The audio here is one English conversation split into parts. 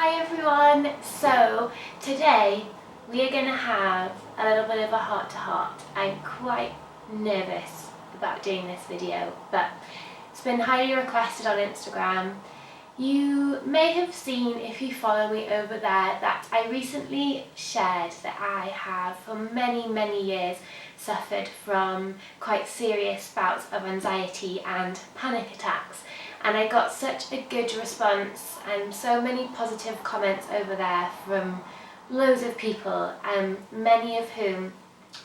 Hi everyone! So today we are going to have a little bit of a heart-to-heart. I'm quite nervous about doing this video, but it's been highly requested on Instagram. You may have seen, if you follow me over there, that I recently shared that I have for many years suffered from quite serious bouts of anxiety and panic attacks. And I got such a good response and so many positive comments over there from loads of people, many of whom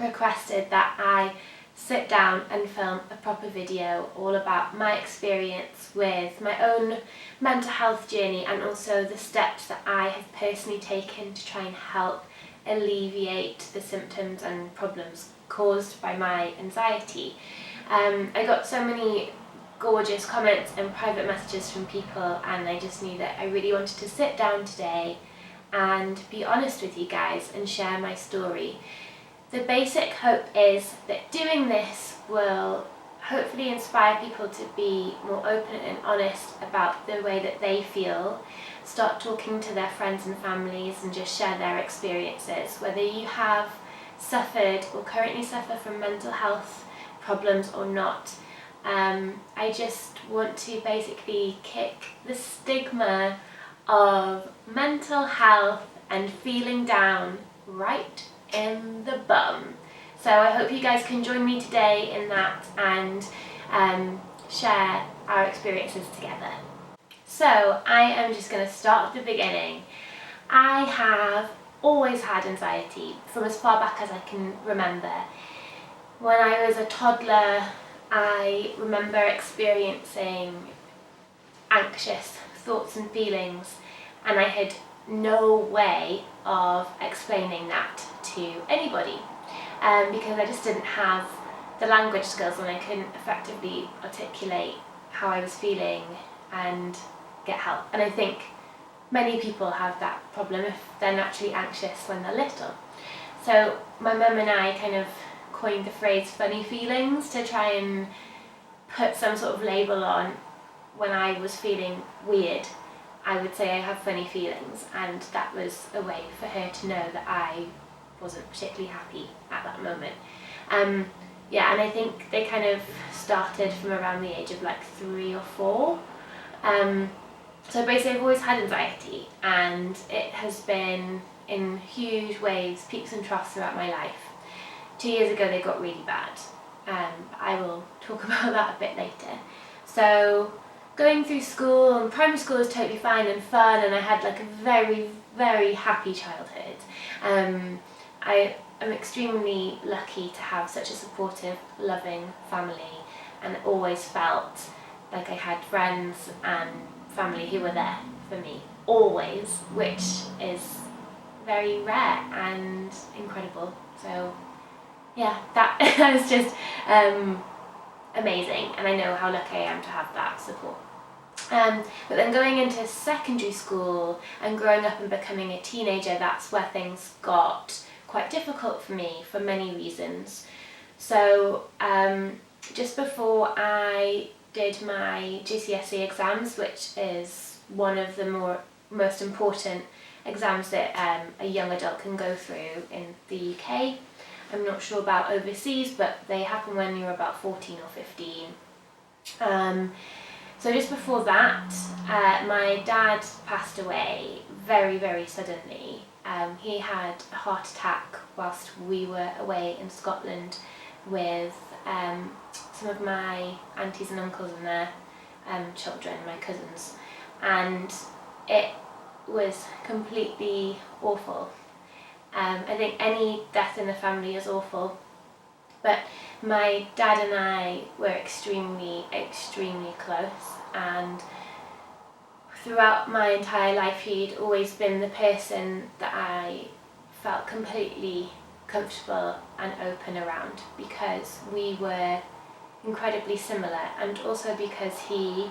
requested that I sit down and film a proper video all about my experience with my own mental health journey and also the steps that I have personally taken to try and help alleviate the symptoms and problems caused by my anxiety. I got so many gorgeous comments and private messages from people, and I just knew that I really wanted to sit down today and be honest with you guys and share my story. The basic hope is that doing this will hopefully inspire people to be more open and honest about the way that they feel, start talking to their friends and families and just share their experiences, whether you have suffered or currently suffer from mental health problems or not. I just want to basically kick the stigma of mental health and feeling down right in the bum. So I hope you guys can join me today in that and share our experiences together. So I am just going to start at the beginning. I have always had anxiety from as far back as I can remember. When I was a toddler, I remember experiencing anxious thoughts and feelings, and I had no way of explaining that to anybody because I just didn't have the language skills and I couldn't effectively articulate how I was feeling and get help. And I think many people have that problem if they're naturally anxious when they're little. So my mum and I kind of coined the phrase funny feelings to try and put some sort of label on when I was feeling weird. I would say I have funny feelings, and that was a way for her to know that I wasn't particularly happy at that moment. And I think they kind of started from around the age of like 3 or 4. So basically I've always had anxiety, and it has been in huge waves, peaks and troughs throughout my life. 2 years ago they got really bad. I will talk about that a bit later. So going through school, and primary school was totally fine and fun, and I had like a very happy childhood. I am extremely lucky to have such a supportive, loving family, and always felt like I had friends and family who were there for me, always, which is very rare and incredible. So yeah, that was just amazing, and I know how lucky I am to have that support. But then going into secondary school and growing up and becoming a teenager, that's where things got quite difficult for me for many reasons. So just before I did my GCSE exams, which is one of the most important exams that a young adult can go through in the UK. I'm not sure about overseas, but they happen when you're about 14 or 15. So just before that, my dad passed away very suddenly. He had a heart attack whilst we were away in Scotland with some of my aunties and uncles and their children, my cousins, and it was completely awful. I think any death in the family is awful, but my dad and I were extremely close, and throughout my entire life he'd always been the person that I felt completely comfortable and open around, because we were incredibly similar, and also because he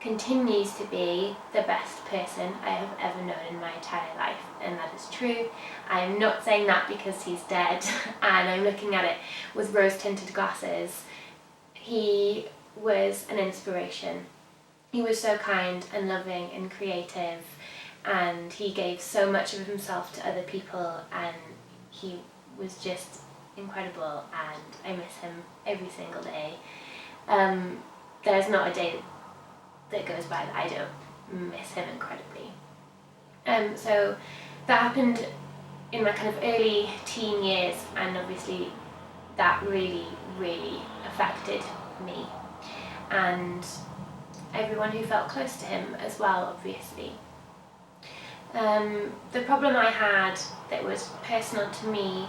continues to be the best person I have ever known in my entire life, and that is true. I'm not saying that because he's dead and I'm looking at it with rose-tinted glasses. He was an inspiration. He was so kind and loving and creative and he gave so much of himself to other people, and he was just incredible, and I miss him every single day. There's not a day that goes by that I don't miss him incredibly. So that happened in my kind of early teen years, and obviously that really, really affected me and everyone who felt close to him as well, obviously. The problem I had that was personal to me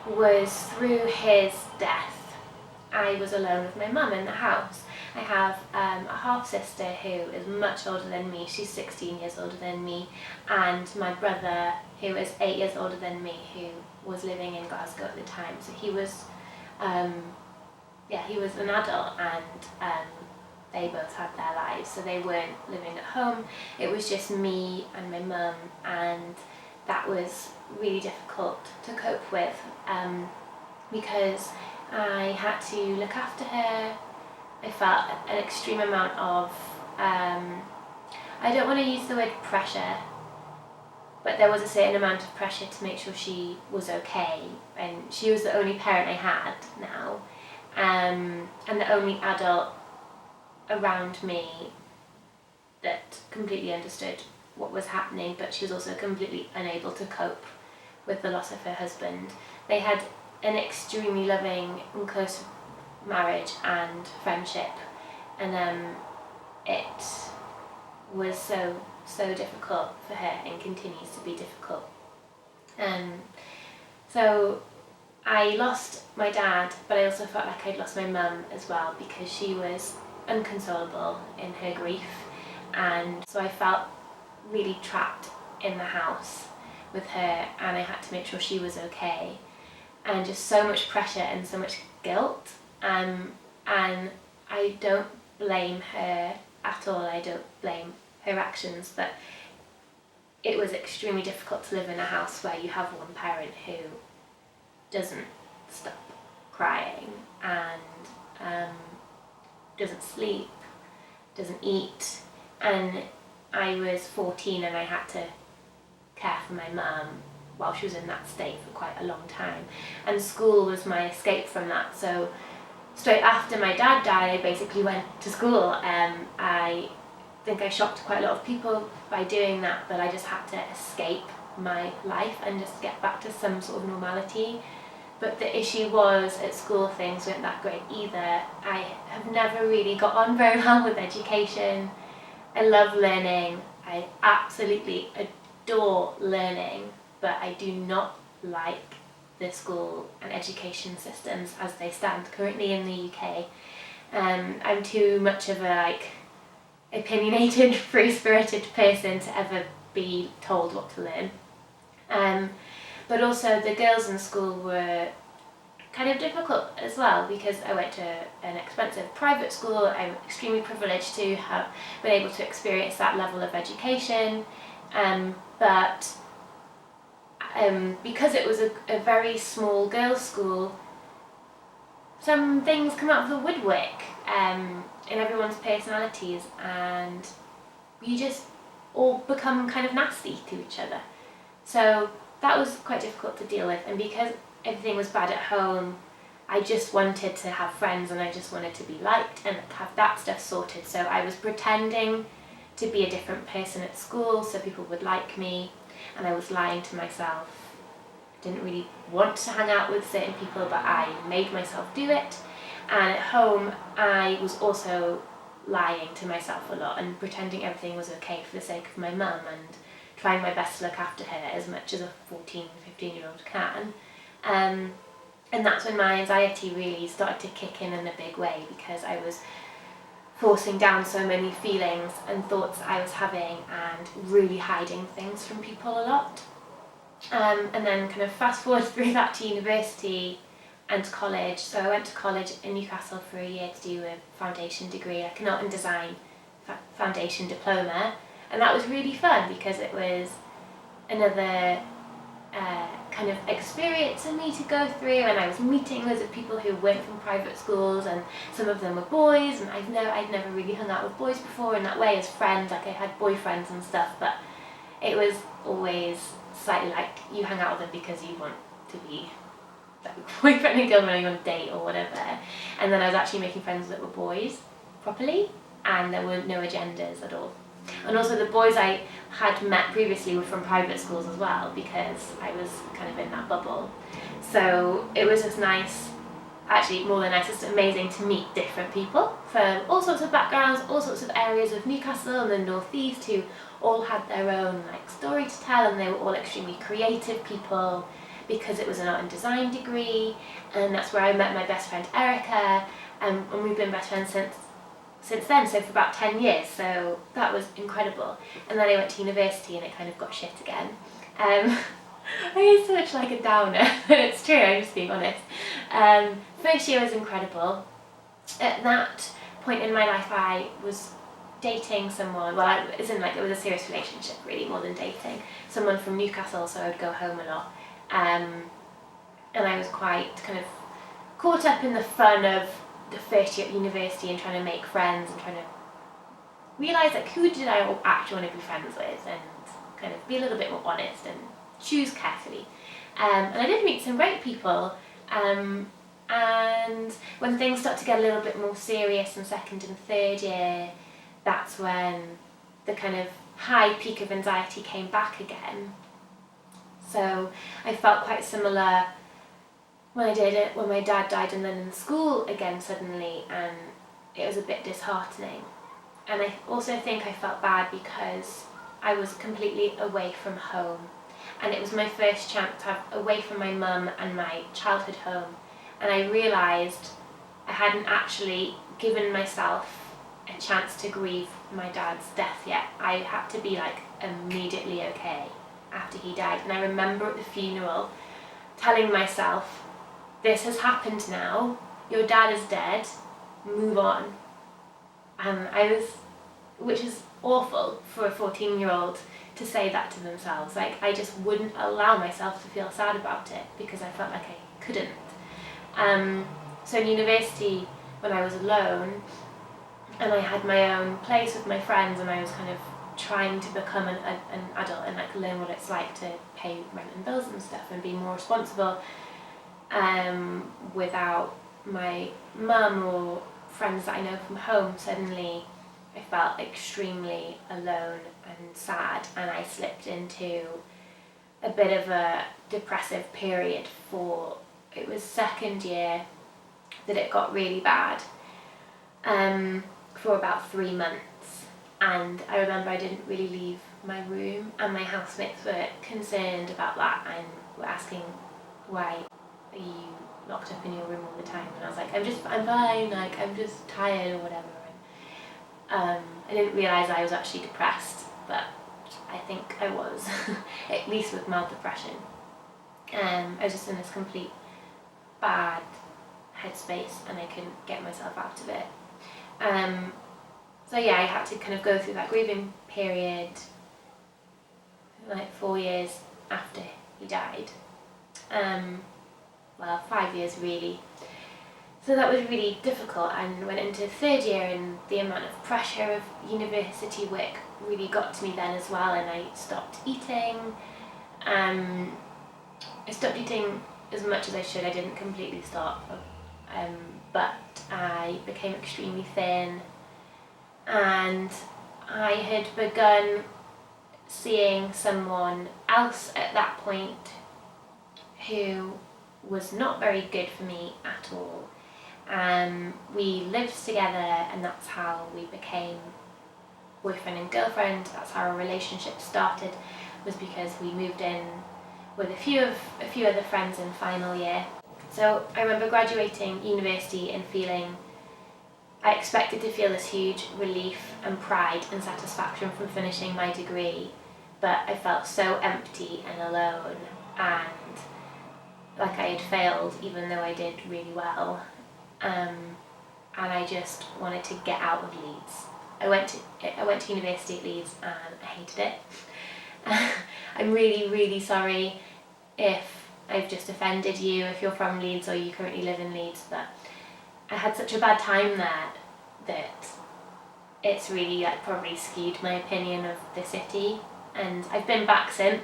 was through his death. I was alone with my mum in the house. I have a half-sister who is much older than me. She's 16 years older than me, and my brother, who is 8 years older than me, who was living in Glasgow at the time. So he was he was an adult, and they both had their lives, so they weren't living at home. It was just me and my mum, and that was really difficult to cope with because I had to look after her. I felt an extreme amount of, I don't want to use the word pressure, but there was a certain amount of pressure to make sure she was okay, and she was the only parent I had now, and the only adult around me that completely understood what was happening, but she was also completely unable to cope with the loss of her husband. They had an extremely loving and close marriage and friendship, and it was so difficult for her and continues to be difficult. So I lost my dad, but I also felt like I'd lost my mum as well, because she was unconsolable in her grief, and so I felt really trapped in the house with her, and I had to make sure she was okay, and just so much pressure and so much guilt, and I don't blame her at all. I don't blame her actions, but it was extremely difficult to live in a house where you have one parent who doesn't stop crying and doesn't sleep, doesn't eat. And I was 14 and I had to care for my mum while she was in that state for quite a long time, and school was my escape from that. So straight after my dad died, I basically went to school. I think I shocked quite a lot of people by doing that, but I just had to escape my life and just get back to some sort of normality. But the issue was, at school things weren't that great either. I have never really got on very well with education. I love learning. I absolutely adore learning, but I do not like the school and education systems as they stand currently in the UK. I'm too much of a opinionated, free-spirited person to ever be told what to learn. But also the girls in school were kind of difficult as well, because I went to an expensive private school. I'm extremely privileged to have been able to experience that level of education, but because it was a very small girls' school, some things come out of the woodwork in everyone's personalities, and you just all become kind of nasty to each other. So that was quite difficult to deal with, and because everything was bad at home, I just wanted to have friends, and I just wanted to be liked and have that stuff sorted. So I was pretending to be a different person at school so people would like me, and I was lying to myself. I didn't really want to hang out with certain people, but I made myself do it. And at home I was also lying to myself a lot and pretending everything was okay for the sake of my mum, and trying my best to look after her as much as a 14, 15-year-old can. And that's when my anxiety really started to kick in a big way, because I was forcing down so many feelings and thoughts I was having, and really hiding things from people a lot. And then kind of fast forward through that to university and college. So I went to college in Newcastle for a year to do a foundation degree, like an art and design foundation diploma, and that was really fun because it was another kind of experience for me to go through, and I was meeting loads of people who weren't from private schools, and some of them were boys, and I'd never really hung out with boys before in that way as friends. Like, I had boyfriends and stuff, but it was always slightly like you hang out with them because you want to be like boyfriend and girlfriend on a date or whatever. And then I was actually making friends that were boys properly, and there were no agendas at all. And also the boys I had met previously were from private schools as well, because I was kind of in that bubble. So it was just nice, actually more than nice, just amazing to meet different people from all sorts of backgrounds, all sorts of areas of Newcastle and the northeast, who all had their own like story to tell, and they were all extremely creative people because it was an art and design degree. And that's where I met my best friend Erica, and we've been best friends since then, so for about 10 years, so that was incredible. And then I went to university and it kind of got shit again. I get so much like a downer, but it's true, I'm just being honest. First year was incredible. At that point in my life I was dating someone, well it was a serious relationship really, more than dating, someone from Newcastle, so I would go home a lot. And I was quite kind of caught up in the fun of the first year at university and trying to make friends and trying to realise like who did I actually want to be friends with, and kind of be a little bit more honest and choose carefully. And I did meet some great people, and when things start to get a little bit more serious in second and third year, that's when the kind of high peak of anxiety came back again. So I felt quite similar when I did it, when my dad died, and then in school again suddenly, and it was a bit disheartening. And I also think I felt bad because I was completely away from home, and it was my first chance to have away from my mum and my childhood home, and I realised I hadn't actually given myself a chance to grieve my dad's death yet. I had to be like immediately okay after he died, and I remember at the funeral telling myself, this has happened now, your dad is dead, move on. And which is awful for a 14-year-old to say that to themselves. Like, I just wouldn't allow myself to feel sad about it because I felt like I couldn't. So in university, when I was alone and I had my own place with my friends, and I was kind of trying to become an adult and like learn what it's like to pay rent and bills and stuff and be more responsible, without my mum or friends that I know from home, suddenly I felt extremely alone and sad, and I slipped into a bit of a depressive period it was second year that it got really bad, for about 3 months. And I remember I didn't really leave my room, and my housemates were concerned about that and were asking, why are you locked up in your room all the time? And I was like, I'm fine, like I'm just tired or whatever. And I didn't realise I was actually depressed, but I think I was, at least with mild depression. I was just in this complete bad headspace and I couldn't get myself out of it. So yeah, I had to kind of go through that grieving period like 4 years after he died. 5 years really. So that was really difficult, and went into third year, and the amount of pressure of university work really got to me then as well, and I stopped eating. I stopped eating as much as I should. I didn't completely stop, but I became extremely thin, and I had begun seeing someone else at that point who was not very good for me at all. We lived together, and that's how we became boyfriend and girlfriend. That's how our relationship started, was because we moved in with a few other friends in final year. So I remember graduating university and I expected to feel this huge relief and pride and satisfaction from finishing my degree, but I felt so empty and alone, and like I had failed even though I did really well. And I just wanted to get out of Leeds. I went to university at Leeds and I hated it. I'm really, really sorry if I've just offended you, if you're from Leeds or you currently live in Leeds, but I had such a bad time there that it's really like probably skewed my opinion of the city. and I've been back since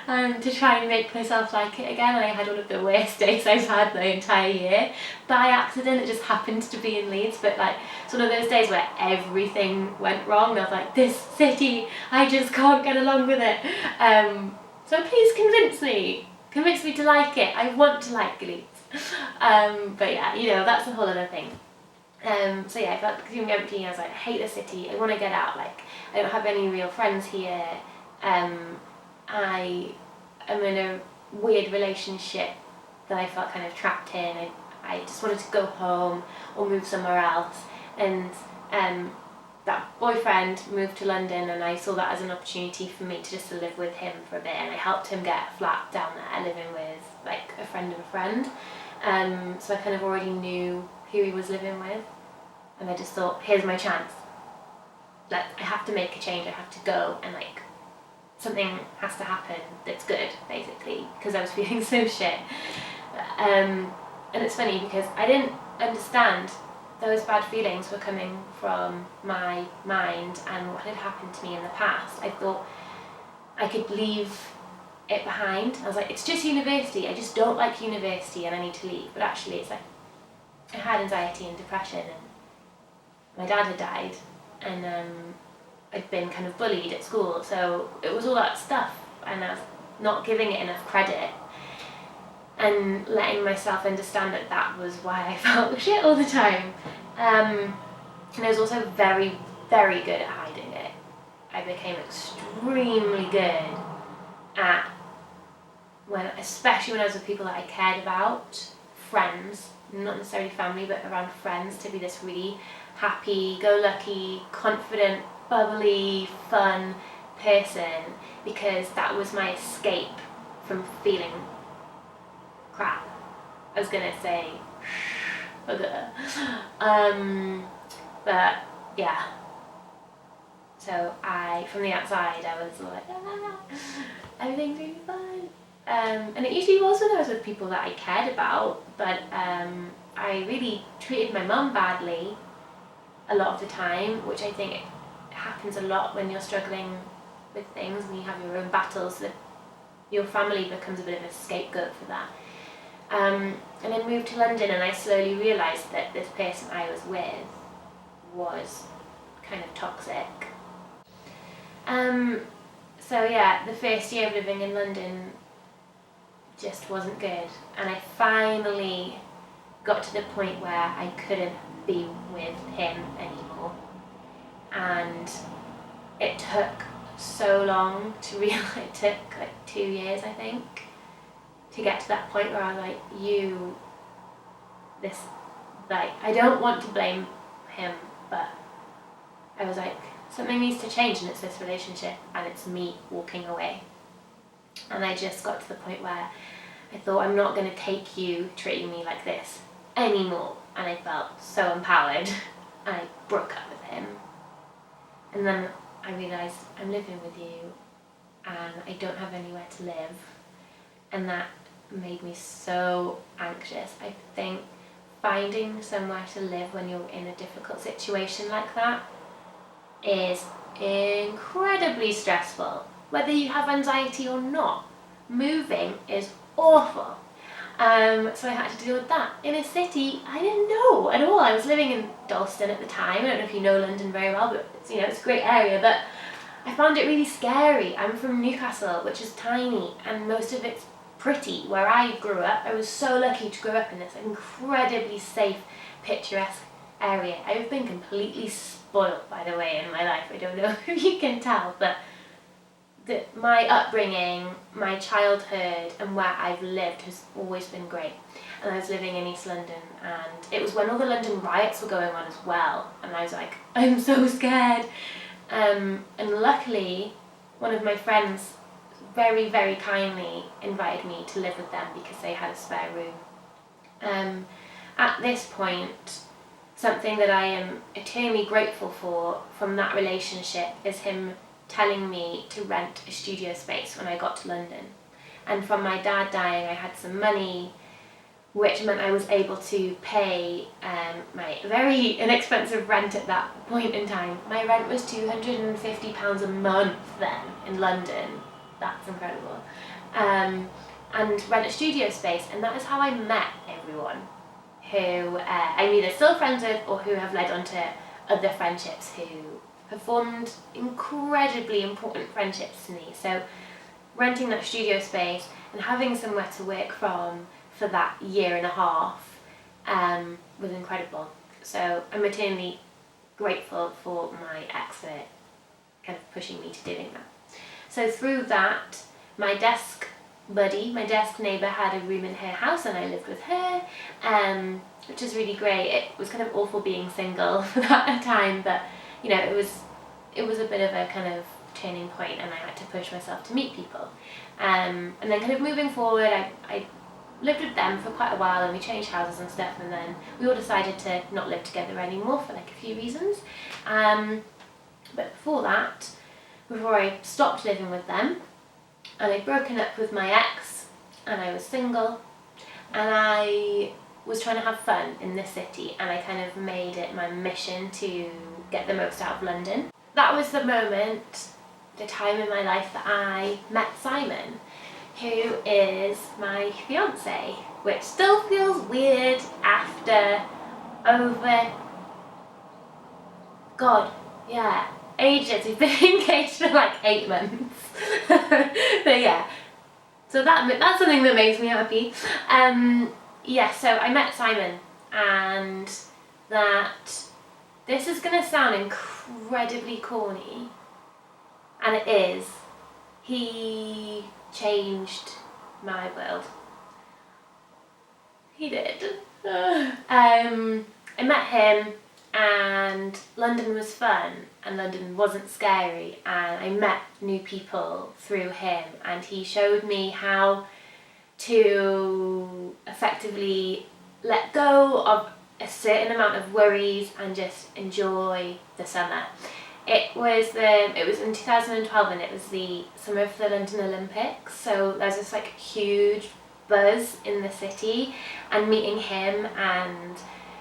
to try and make myself like it again, and I had one of the worst days I've had the entire year. By accident, it just happened to be in Leeds, but like it's one of those days where everything went wrong. I was like, this city, I just can't get along with it. So please convince me to like it. I want to like Leeds. But yeah, you know, that's a whole other thing. So yeah, I felt extremely empty, and I was like, I hate the city, I want to get out, like, I don't have any real friends here, I am in a weird relationship that I felt kind of trapped in, I just wanted to go home or move somewhere else, and that boyfriend moved to London, and I saw that as an opportunity for me to just live with him for a bit, and I helped him get a flat down there, living with like a friend of a friend, so I kind of already knew who he was living with, and I just thought, here's my chance. Like, I have to make a change, I have to go, and like something has to happen that's good, basically, because I was feeling so shit. And it's funny because I didn't understand those bad feelings were coming from my mind and what had happened to me in the past. I thought I could leave it behind. I was like, it's just university, I just don't like university and I need to leave. But actually it's like, I had anxiety and depression, and my dad had died, and I'd been kind of bullied at school, so it was all that stuff, and I was not giving it enough credit and letting myself understand that that was why I felt shit all the time. And I was also very, very good at hiding it. I became extremely good at, especially when I was with people that I cared about, friends, not necessarily family, but around friends, to be this really happy-go-lucky, confident, bubbly, fun person, because that was my escape from feeling crap. I was gonna say but yeah, so from the outside I was like, everything's really fine, and it usually was when I was with people that I cared about, but I really treated my mum badly a lot of the time, which I think happens a lot when you're struggling with things and you have your own battles, that your family becomes a bit of a scapegoat for that. And then moved to London, and I slowly realised that this person I was with was kind of toxic. So yeah, the first year of living in London just wasn't good, and I finally got to the point where I couldn't be with him anymore, and it took so long to realise. It took like 2 years, I think, to get to that point where I was like, I don't want to blame him, but I was like, something needs to change, and it's this relationship, and it's me walking away. And I just got to the point where I thought, I'm not going to take you treating me like this anymore, and I felt so empowered, and I broke up with him. And then I realised, I'm living with you, and I don't have anywhere to live, and that made me so anxious. I think finding somewhere to live when you're in a difficult situation like that is incredibly stressful. Whether you have anxiety or not, moving is awful. So I had to deal with that. In a city I didn't know at all. I was living in Dalston at the time. I don't know if you know London very well, but it's, it's a great area, but I found it really scary. I'm from Newcastle, which is tiny, and most of it's pretty. Where I grew up, I was so lucky to grow up in this incredibly safe, picturesque area. I've been completely spoiled, by the way, in my life. I don't know if you can tell, but my upbringing, my childhood, and where I've lived has always been great. And I was living in East London, and it was when all the London riots were going on as well, and I was like, I'm so scared. And luckily, one of my friends very, very kindly invited me to live with them because they had a spare room. At this point, something that I am eternally grateful for from that relationship is him telling me to rent a studio space when I got to London. And from my dad dying, I had some money which meant I was able to pay my very inexpensive rent at that point in time. My rent was £250 a month then in London. That's incredible. And rent a studio space, and that is how I met everyone who I'm either still friends with or who have led on to other friendships who have formed incredibly important friendships to me. So renting that studio space and having somewhere to work from for that year and a half was incredible. So I'm eternally grateful for my ex for kind of pushing me to doing that. So through that, my desk buddy, my desk neighbour, had a room in her house and I lived with her, which is really great. It was kind of awful being single for that time, but you know, it was a bit of a kind of turning point, and I had to push myself to meet people. And then kind of moving forward, I lived with them for quite a while, and we changed houses and stuff, and then we all decided to not live together anymore for like a few reasons. But before that, before I stopped living with them, and I'd broken up with my ex, and I was single, and I was trying to have fun in this city, and I kind of made it my mission to get the most out of London. That was the moment, the time in my life that I met Simon, who is my fiance, which still feels weird after ages. We've been engaged for like 8 months. But yeah, so that's something that makes me happy. So I met Simon, and that this is gonna sound incredibly corny, and it is. He changed my world. He did. I met him, and London was fun, and London wasn't scary, and I met new people through him, and he showed me how to effectively let go of a certain amount of worries and just enjoy the summer. It was in 2012, and it was the summer of the London Olympics, so there's this like huge buzz in the city, and meeting him and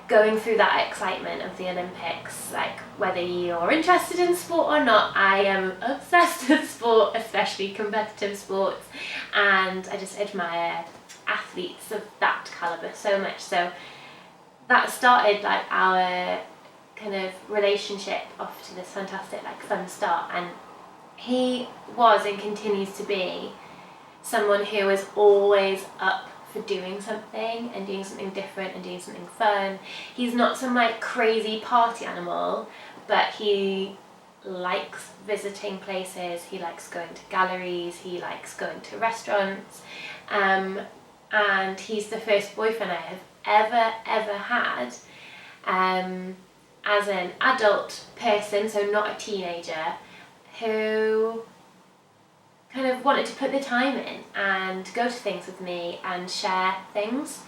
going through that excitement of the Olympics, like whether you're interested in sport or not, I am obsessed with sport, especially competitive sports, and I just admire athletes of that calibre so much. So that started like our kind of relationship off to this fantastic like fun start, and he was and continues to be someone who is always up for doing something and doing something different and doing something fun. He's not some like crazy party animal, but he likes visiting places, he likes going to galleries, he likes going to restaurants, and he's the first boyfriend I have ever had as an adult person, so not a teenager, who kind of wanted to put the time in and go to things with me and share things,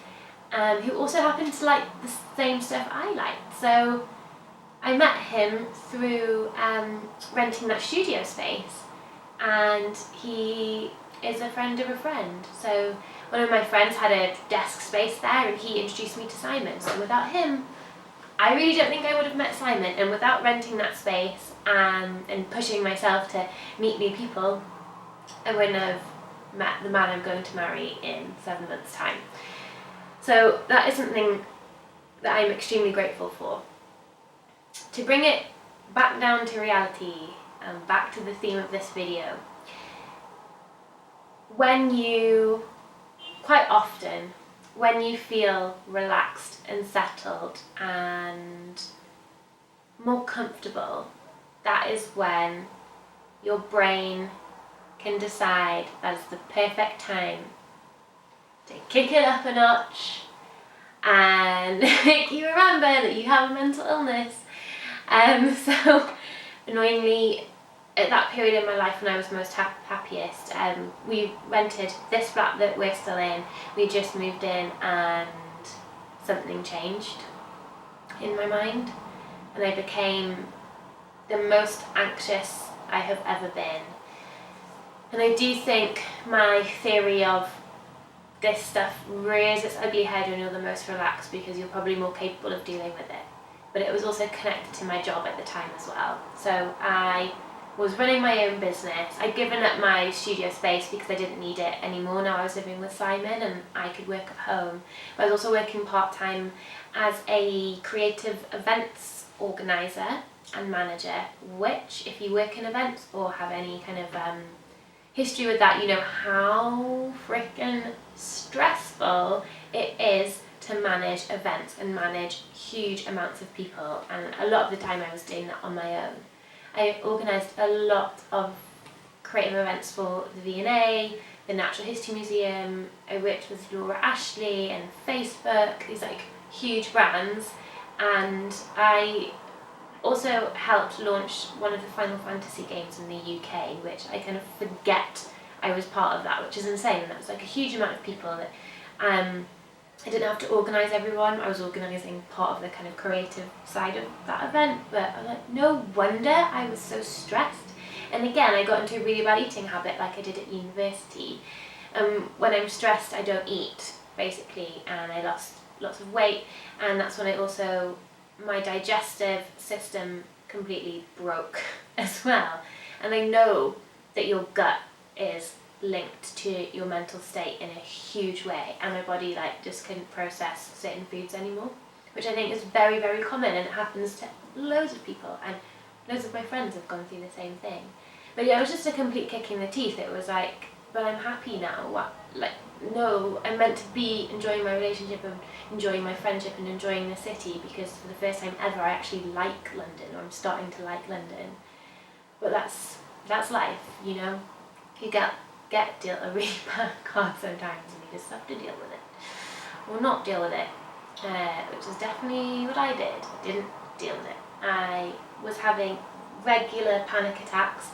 who also happened to like the same stuff I liked. So I met him through renting that studio space, and he is a friend of a friend. So one of my friends had a desk space there, and he introduced me to Simon. So without him, I really don't think I would have met Simon, and without renting that space and pushing myself to meet new people, I wouldn't have met the man I'm going to marry in 7 months' time. So that is something that I'm extremely grateful for. To bring it back down to reality, and back to the theme of this video, quite often, when you feel relaxed and settled and more comfortable, that is when your brain can decide that is the perfect time to kick it up a notch and make you remember that you have a mental illness. So annoyingly, at that period in my life when I was most happiest, we rented this flat that we're still in. We just moved in, and something changed in my mind, and I became the most anxious I have ever been. And I do think my theory of this stuff rears its ugly head when you're the most relaxed because you're probably more capable of dealing with it. But it was also connected to my job at the time as well. So I was running my own business. I'd given up my studio space because I didn't need it anymore. Now I was living with Simon and I could work at home. But I was also working part-time as a creative events organiser and manager, which, if you work in events or have any kind of history with that, you know how freaking stressful it is to manage events and manage huge amounts of people. And a lot of the time I was doing that on my own. I organised a lot of creative events for the V&A, the Natural History Museum. I worked with Laura Ashley and Facebook, these like huge brands, and I also helped launch one of the Final Fantasy games in the UK, which I kind of forget I was part of that, which is insane. That was like a huge amount of people that I didn't have to organise everyone. I was organising part of the kind of creative side of that event, but I'm like, no wonder I was so stressed. And again, I got into a really bad eating habit like I did at university. When I'm stressed, I don't eat, basically, and I lost lots of weight, and that's when my digestive system completely broke as well. And I know that your gut is linked to your mental state in a huge way, and my body like just couldn't process certain foods anymore, which I think is very, very common, and it happens to loads of people, and loads of my friends have gone through the same thing. But yeah, it was just a complete kick in the teeth. It was like, but I'm happy now. What? Like, no, I'm meant to be enjoying my relationship and enjoying my friendship and enjoying the city, because for the first time ever I actually like London, or I'm starting to like London. But that's life, you know. You get dealt a really bad card sometimes, and you just have to deal with it, or not deal with it, which is definitely what I did. I didn't deal with it. I was having regular panic attacks.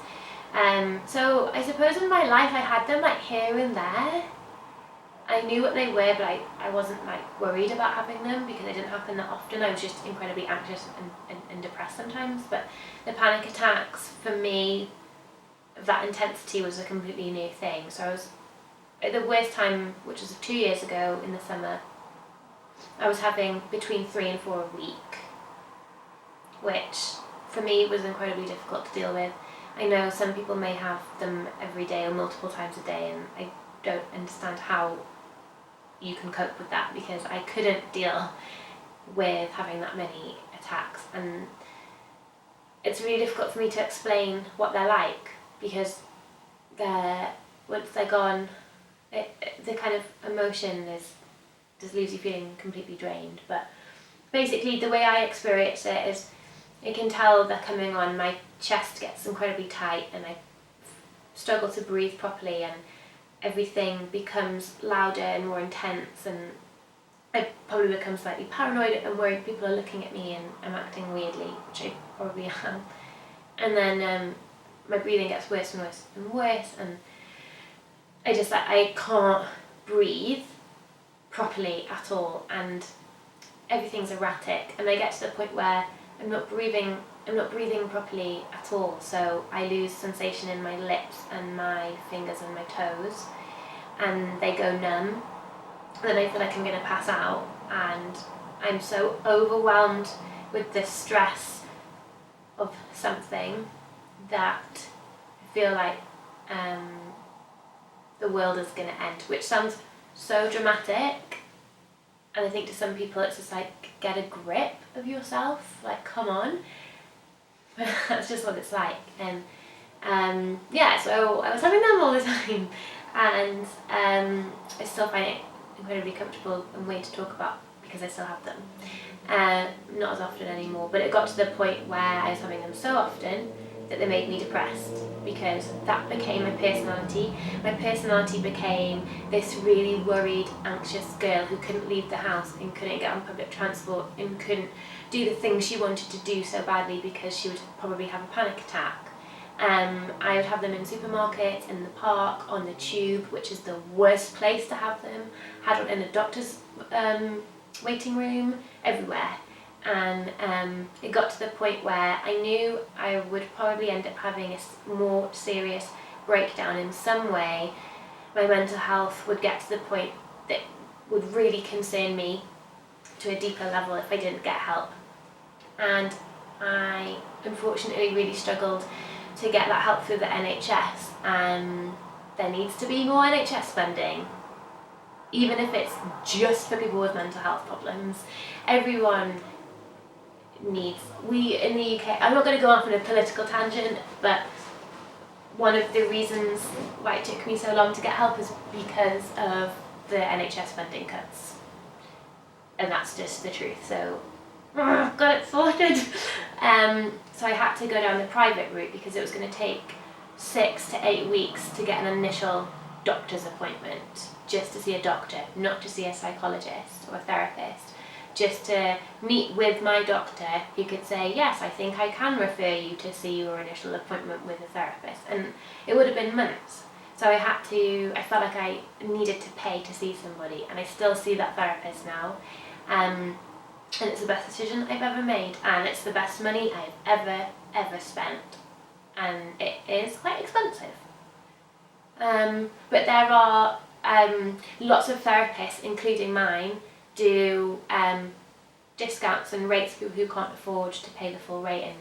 So I suppose in my life I had them like here and there. I knew what they were, but I wasn't like worried about having them because they didn't happen that often. I was just incredibly anxious and depressed sometimes. But the panic attacks for me, of that intensity, was a completely new thing. So I was at the worst time, which was 2 years ago in the summer. I was having between 3 and 4 a week, which for me was incredibly difficult to deal with. I know some people may have them every day or multiple times a day, and I don't understand how you can cope with that, because I couldn't deal with having that many attacks, and it's really difficult for me to explain what they're like, because once they're gone, the kind of emotion just leaves you feeling completely drained. But basically the way I experience it is, you can tell they're coming on, my chest gets incredibly tight and I struggle to breathe properly, and everything becomes louder and more intense, and I probably become slightly paranoid and worried people are looking at me and I'm acting weirdly, which I probably am. And then my breathing gets worse and worse and worse, and I can't breathe properly at all, and everything's erratic, and I get to the point where I'm not breathing properly at all, so I lose sensation in my lips and my fingers and my toes, and they go numb, and then I feel like I'm going to pass out, and I'm so overwhelmed with the stress of something that I feel like the world is going to end, which sounds so dramatic. And I think to some people it's just like, get a grip of yourself, like, come on. That's just what it's like. And so I was having them all the time, and I still find it incredibly comfortable and weird to talk about because I still have them. Not as often anymore, but it got to the point where I was having them so often that they made me depressed, because that became my personality. My personality became this really worried, anxious girl who couldn't leave the house and couldn't get on public transport and couldn't do the things she wanted to do so badly because she would probably have a panic attack. I would have them in supermarkets, in the park, on the tube, which is the worst place to have them. Had one in a doctor's waiting room, everywhere. And it got to the point where I knew I would probably end up having a more serious breakdown in some way. My mental health would get to the point would really concern me to a deeper level if I didn't get help. And I unfortunately really struggled to get that help through the NHS, and there needs to be more NHS funding, even if it's just for people with mental health problems. Everyone needs, we in the UK, I'm not going to go off on a political tangent, but one of the reasons why it took me so long to get help is because of the NHS funding cuts. And that's just the truth, so got it sorted. So I had to go down the private route because it was going to take 6 to 8 weeks to get an initial doctor's appointment, just to see a doctor, not to see a psychologist or a therapist, just to meet with my doctor who could say, yes, I think I can refer you to see your initial appointment with a therapist. And it would have been months. So I felt like I needed to pay to see somebody, and I still see that therapist now. And it's the best decision I've ever made, and it's the best money I've ever spent. And it is quite expensive. But there are lots of therapists, including mine, do discounts and rates for people who can't afford to pay the full rate, and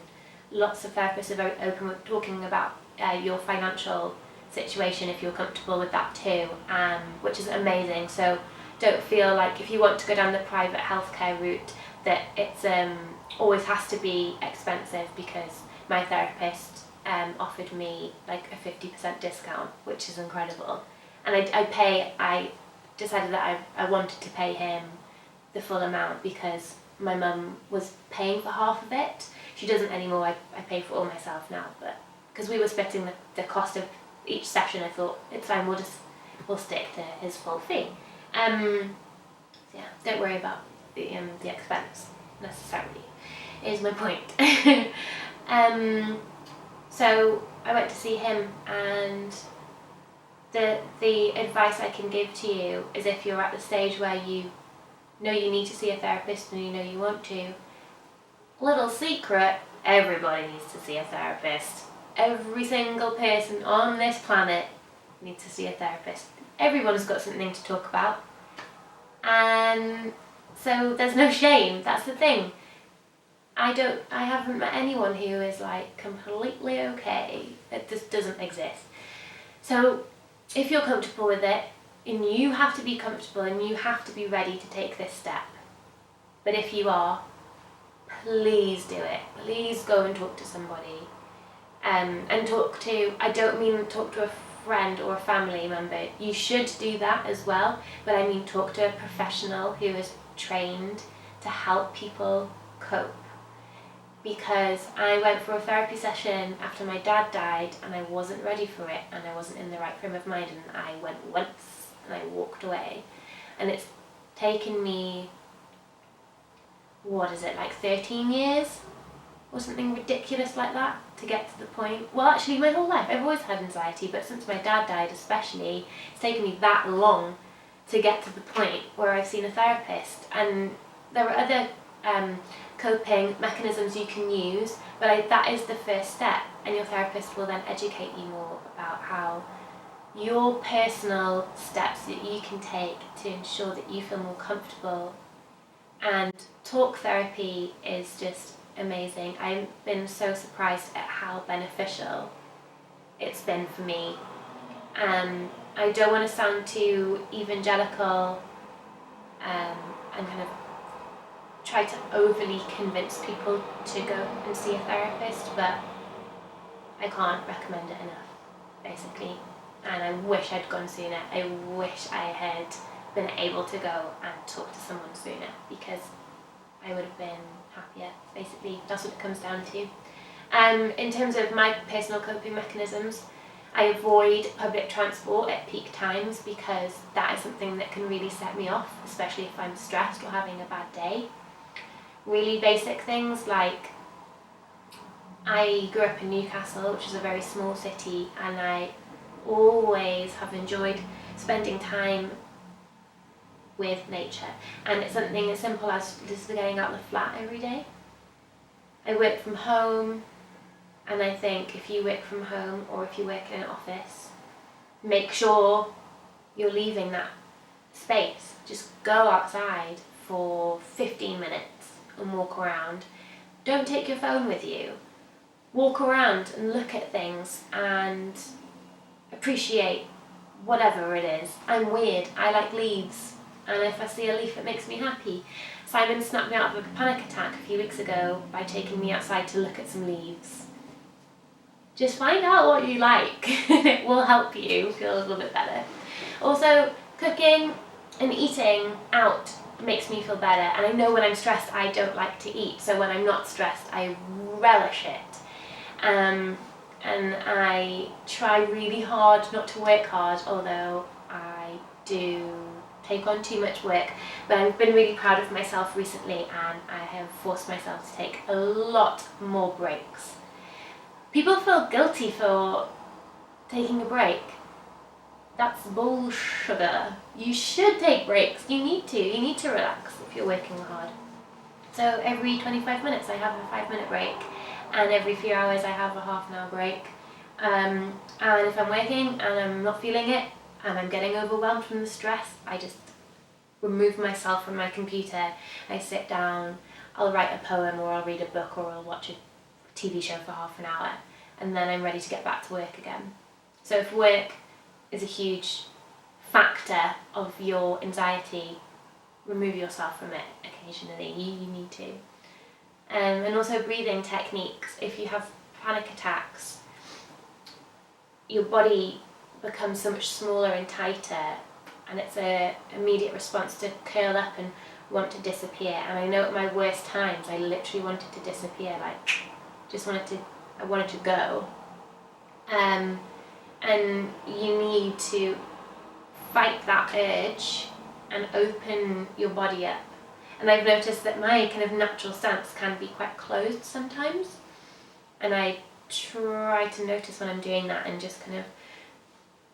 lots of therapists are very open with talking about your financial situation if you're comfortable with that too, which is amazing. So don't feel like if you want to go down the private healthcare route that it's always has to be expensive, because my therapist offered me like a 50% discount, which is incredible. And I decided that I wanted to pay him the full amount because my mum was paying for half of it. She doesn't anymore. I pay for it all myself now, but because we were splitting the cost of each session, I thought it's fine, we'll stick to his full fee. Yeah, don't worry about the expense necessarily, is my point. So I went to see him, and the advice I can give to you is, if you're at the stage where you know you need to see a therapist and you know you want to, little secret, everybody needs to see a therapist. Every single person on this planet needs to see a therapist. Everyone's got something to talk about, and so there's no shame. That's the thing. I haven't met anyone who is like completely okay. It just doesn't exist. So if you're comfortable with it, and you have to be comfortable and you have to be ready to take this step. But if you are, please do it. Please go and talk to somebody. And I don't mean talk to a friend or a family member. You should do that as well, but I mean talk to a professional who is trained to help people cope. Because I went for a therapy session after my dad died, and I wasn't ready for it, and I wasn't in the right frame of mind, and I went once and I walked away. And it's taken me, like 13 years or something ridiculous like that to get to the point. Well, actually my whole life I've always had anxiety, but since my dad died especially, it's taken me that long to get to the point where I've seen a therapist. And there are other coping mechanisms you can use, but that is the first step, and your therapist will then educate you more about how your personal steps that you can take to ensure that you feel more comfortable. And talk therapy is just amazing. I've been so surprised at how beneficial it's been for me. I don't want to sound too evangelical and kind of try to overly convince people to go and see a therapist, but I can't recommend it enough, basically. And I wish I'd gone sooner. I wish I had been able to go and talk to someone sooner, because I would have been happier, basically. That's what it comes down to. In terms of my personal coping mechanisms, I avoid public transport at peak times, because that is something that can really set me off, especially if I'm stressed or having a bad day. Really basic things like, I grew up in Newcastle, which is a very small city, and I always have enjoyed spending time with nature. And it's something as simple as just getting out of the flat every day. I work from home, and I think if you work from home or if you work in an office, make sure you're leaving that space. Just go outside for 15 minutes and walk around. Don't take your phone with you. Walk around and look at things and appreciate whatever it is. I'm weird, I like leaves, and if I see a leaf it makes me happy. Simon snapped me out of a panic attack a few weeks ago by taking me outside to look at some leaves. Just find out what you like and it will help you feel a little bit better. Also, cooking and eating out makes me feel better, and I know when I'm stressed I don't like to eat, so when I'm not stressed I relish it. And I try really hard not to work hard, although I do take on too much work, but I've been really proud of myself recently and I have forced myself to take a lot more breaks. People feel guilty for taking a break. That's bullshit. You should take breaks. You need to relax if you're working hard. So every 25 minutes I have a 5-minute break, and every few hours I have a half-an-hour break. And if I'm working and I'm not feeling it and I'm getting overwhelmed from the stress, I just remove myself from my computer. I sit down, I'll write a poem or I'll read a book or I'll watch a TV show for half an hour, and then I'm ready to get back to work again. So if work is a huge factor of your anxiety, remove yourself from it occasionally. You need to. And also breathing techniques. If you have panic attacks, your body becomes so much smaller and tighter, and it's an immediate response to curl up and want to disappear. And I know at my worst times I literally wanted to disappear, like I wanted to go. And you need to fight that urge and open your body up. And I've noticed that my kind of natural stance can be quite closed sometimes, and I try to notice when I'm doing that and just kind of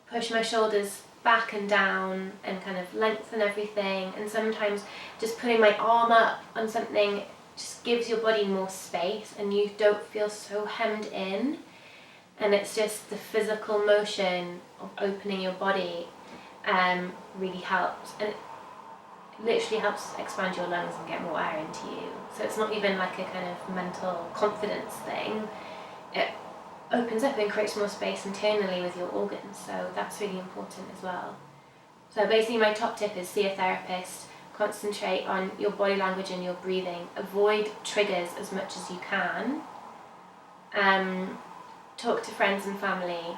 push my shoulders back and down and kind of lengthen everything. And sometimes just putting my arm up on something just gives your body more space and you don't feel so hemmed in, and it's just the physical motion of opening your body really helps, and it literally helps expand your lungs and get more air into you. So it's not even like a kind of mental confidence thing. It opens up and creates more space internally with your organs, so that's really important as well. So basically my top tip is see a therapist, concentrate on your body language and your breathing, avoid triggers as much as you can, talk to friends and family,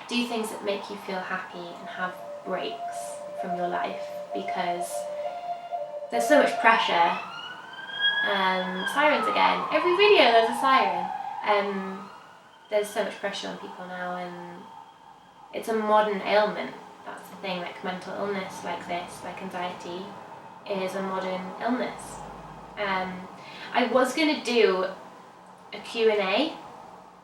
do things that make you feel happy and have breaks from your life, because there's so much pressure. Sirens again. Every video there's a siren. There's so much pressure on people now, and it's a modern ailment. That's the thing, like mental illness like this, like anxiety, is a modern illness. I was going to do a Q&A,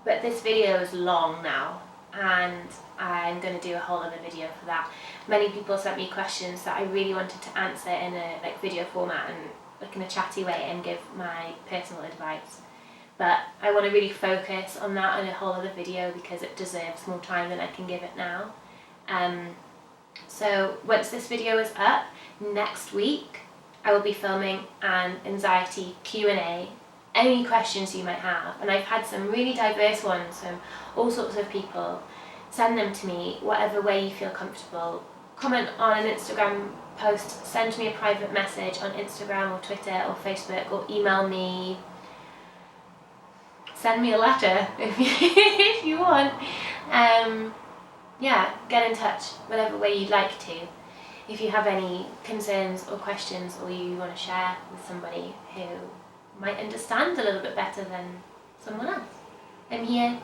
but this video is long now, and I'm going to do a whole other video for that. Many people sent me questions that I really wanted to answer in a video format and like in a chatty way and give my personal advice. But I want to really focus on that in a whole other video because it deserves more time than I can give it now. So once this video is up, next week I will be filming an anxiety Q&A. Any questions you might have, and I've had some really diverse ones from all sorts of people. Send them to me whatever way you feel comfortable. Comment on an Instagram post, send me a private message on Instagram or Twitter or Facebook, or email me. Send me a letter if you want. Yeah, get in touch whatever way you'd like to. If you have any concerns or questions, or you want to share with somebody who might understand a little bit better than someone else, I'm here.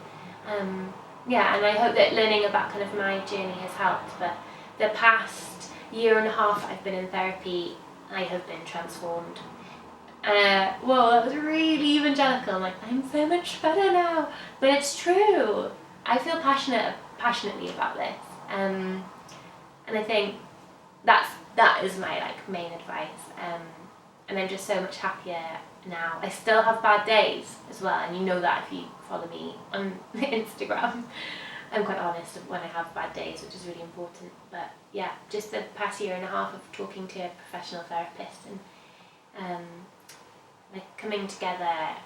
Yeah, and I hope that learning about kind of my journey has helped. But the past year and a half I've been in therapy, I have been transformed. Whoa, that was really evangelical. I'm like, I'm so much better now. But it's true. I feel passionately about this. And I think that is my main advice. And I'm just so much happier now. I still have bad days as well, and you know that if you follow me on Instagram. I'm quite honest when I have bad days, which is really important. But yeah, just the past year and a half of talking to a professional therapist and like coming together,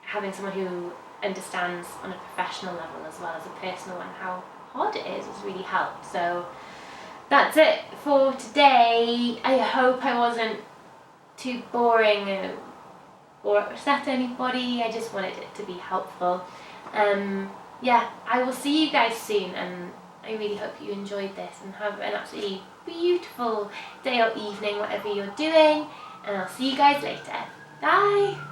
having someone who understands on a professional level as well as a personal one how hard it is has really helped. So that's it for today. I hope I wasn't too boring or upset anybody. I just wanted it to be helpful. Yeah, I will see you guys soon, and I really hope you enjoyed this and have an absolutely beautiful day or evening, whatever you're doing, and I'll see you guys later. Bye!